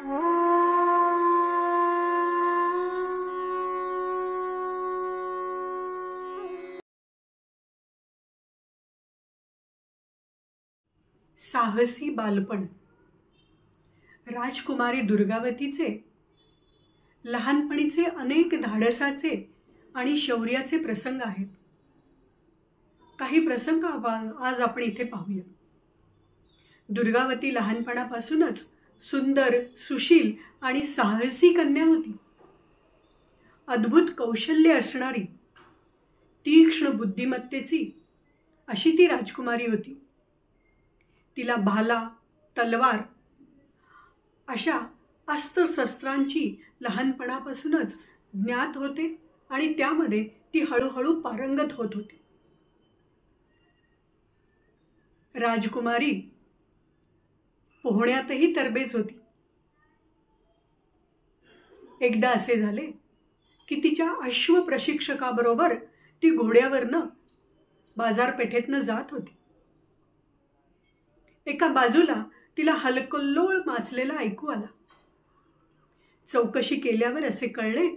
साहसी बालपण. राजकुमारी दुर्गावतीचे लहानपणीचे अनेक धाडसाचे आणि शौर्याचे प्रसंग आहेत. काही प्रसंग आज आपण इथे पाहूया. दुर्गावती लहानपणापासूनच सुंदर, सुशील आणि साहसी कन्या होती. अद्भुत कौशल्य असणारी, तीक्ष्ण बुद्धिमत्तेची अशी ती राजकुमारी होती. तिला भाला, तलवार अशा अस्त्रशस्त्रांची लहानपणापासूनच ज्ञात होते आणि त्यामध्ये ती हळूहळू पारंगत होत होती. राजकुमारी पोहण्यातही तरबेज होती. एकदा असे झाले की तिच्या अश्व प्रशिक्षकाबरोबर ती घोड्यावरनं बाजारपेठेतनं जात होती. एका बाजूला तिला हलकल्लोळ माचलेला ऐकू आला. चौकशी केल्यावर असे कळले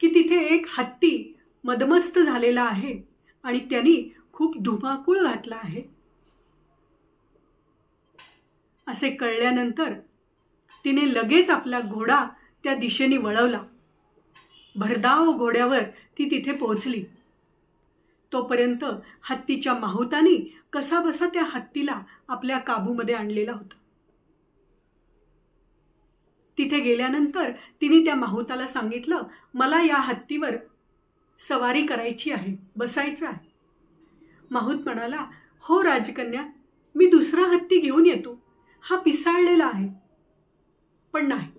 की तिथे एक हत्ती मदमस्त झालेला आहे आणि त्यांनी खूप धुमाकूळ घातला आहे. असे कळल्यानंतर तिने लगेच आपला घोडा त्या दिशेने वळवला. भरधाव घोड्यावर ती तिथे पोहोचली. तोपर्यंत हत्तीच्या माहुतानी कसाबसा त्या हत्तीला आपल्या काबूमध्ये आणलेला होता. तिथे गेल्यानंतर तिने त्या माहुताला सांगितलं, मला या हत्तीवर सवारी करायची आहे, बसायचं आहे. माहूत म्हणाला, हो राजकन्या, मी दुसरा हत्ती घेऊन येतो, हा पिसाळलेला आहे. पण नाही,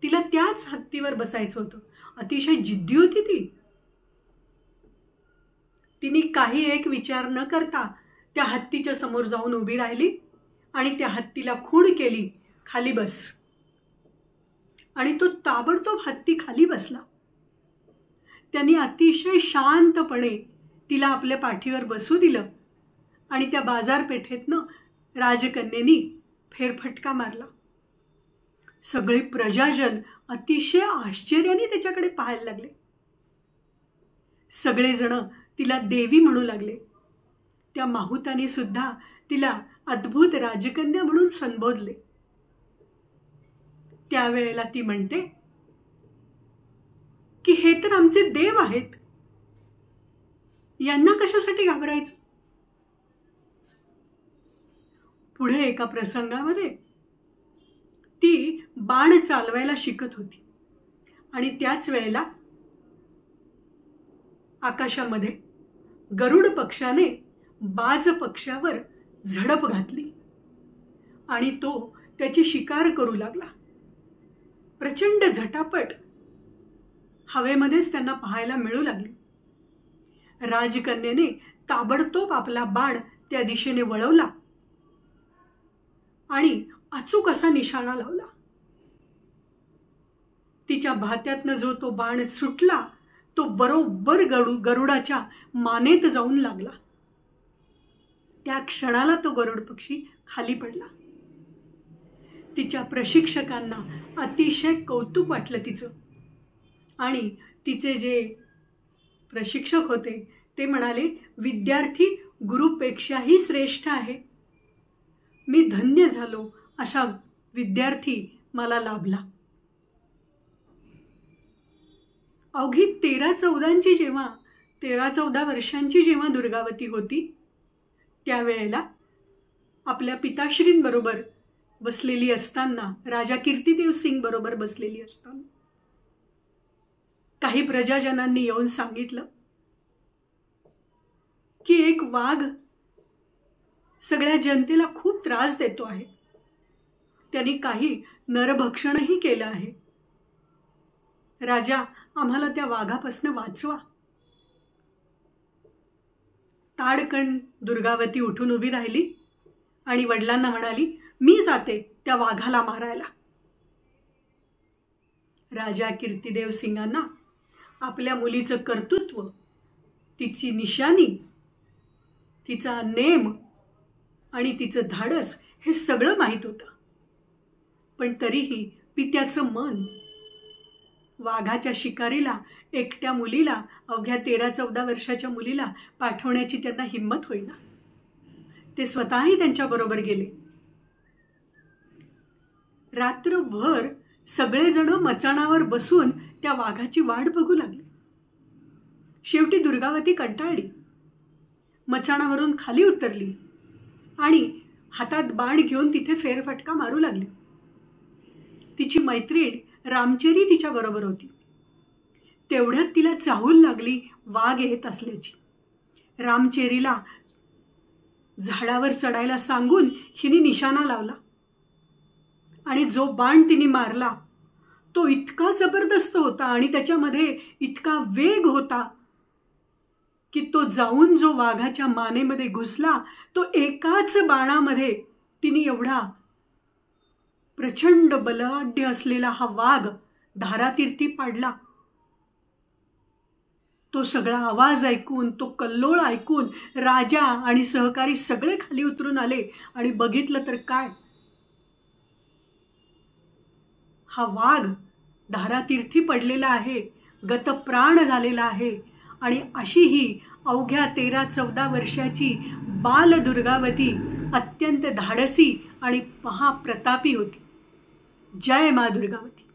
तिला त्याच हत्तीवर बसायचं होतं. अतिशय जिद्दी होती ती. तिने काही एक विचार न करता त्या हत्तीच्या समोर जाऊन उभी राहिली आणि त्या हत्तीला खूण केली, खाली बस. आणि तो ताबडतोब हत्ती खाली बसला. त्यांनी अतिशय शांतपणे तिला आपल्या पाठीवर बसू दिलं आणि त्या बाजारपेठेतनं राजकन्येनी फेरफटका मारला. सगळे प्रजाजन अतिशय आश्चर्याने त्याच्याकडे पाहायला लागले. सगळेजण तिला देवी म्हणू लागले. त्या माहुताने सुद्धा तिला अद्भुत राजकन्या म्हणून संबोधले. त्यावेळेला ती म्हणते की हे तर आमचे देव आहेत, यांना कशासाठी घाबरायचं. पुढे एका प्रसंगामध्ये ती बाण चालवायला शिकत होती आणि त्याच वेळेला आकाशामध्ये गरुड पक्षाने बाज पक्षावर झडप घातली आणि तो त्याची शिकार करू लागला. प्रचंड झटापट हवेमध्येच त्यांना पाहायला मिळू लागली. राजकन्येने ताबडतोब आपला बाण त्या दिशेने वळवला आणि अचूक असा निशाणा लावला. तिच्या भात्यातनं जो तो बाण सुटला तो बरोबर गरुडाच्या मानेत जाऊन लागला. त्या क्षणाला तो गरुड पक्षी खाली पडला. तिच्या प्रशिक्षकांना अतिशय कौतुक वाटलं तिचं आणि तिचे जे प्रशिक्षक होते ते म्हणाले, विद्यार्थी गुरुपेक्षाही श्रेष्ठ आहे. मी धन्य झालो, अशा विद्यार्थी मला लाभला. अवघी 13-14 वर्षांची जेव्हा दुर्गावती होती, त्यावेळेला आपल्या पिताश्रींबरोबर बसलेली असताना, राजा कीर्तिदेव सिंग बरोबर बसलेली असताना काही प्रजाजनांनी येऊन सांगितलं की एक वाघ सगळ्या जनतेला खूप त्रास देतो आहे. त्यांनी काही नरभक्षणही केलं आहे. राजा, आम्हाला त्या वाघापासून वाचवा. ताडकन दुर्गावती उठून उभी राहिली आणि वडिलांना म्हणाली, मी जाते त्या वाघाला मारायला. राजा कीर्तिदेव सिंगांना आपल्या मुलीचं कर्तृत्व, तिची निशाणी, तिचा नेम आणि तिचं धाडस हे सगळं माहीत होतं. पण तरीही पित्याचं मन वाघाच्या शिकारीला एकट्या मुलीला, अवघ्या 13-14 वर्षाच्या मुलीला पाठवण्याची त्यांना हिंमत होईना. ते स्वतःही त्यांच्याबरोबर गेले. रात्रभर सगळेजण मचाणावर बसून त्या वाघाची वाट बघू लागले. शेवटी दुर्गावती कंटाळली, मचाणावरून खाली उतरली आणि हातात बाण घेऊन तिथे फेरफटका मारू लागली. तिची मैत्रीण रामचेरी तिच्याबरोबर होती. तेवढ्यात तिला चाहूल लागली वाघ येत असल्याची. रामचेरीला झाडावर चढायला सांगून हिने निशाणा लावला आणि जो बाण तिने मारला तो इतका जबरदस्त होता आणि त्याच्यामध्ये इतका वेग होता की तो जाऊन जो वाघाच्या मानेमध्ये घुसला, तो एकाच बाणामध्ये तिने एवढा प्रचंड बलाढ्य असलेला हा वाघ धारातीर्थी पाडला. तो सगळा आवाज ऐकून, तो कल्लोळ ऐकून राजा आणि सहकारी सगळे खाली उतरून आले आणि बघितलं तर काय, हा वाघ धारातीर्थी पडलेला आहे, गतप्राण झालेला आहे. आणि अशी ही अवघ्या 13-14 वर्षाची बाल दुर्गावती अत्यंत धाडसी आणि महाप्रतापी होती. जय मा दुर्गावती.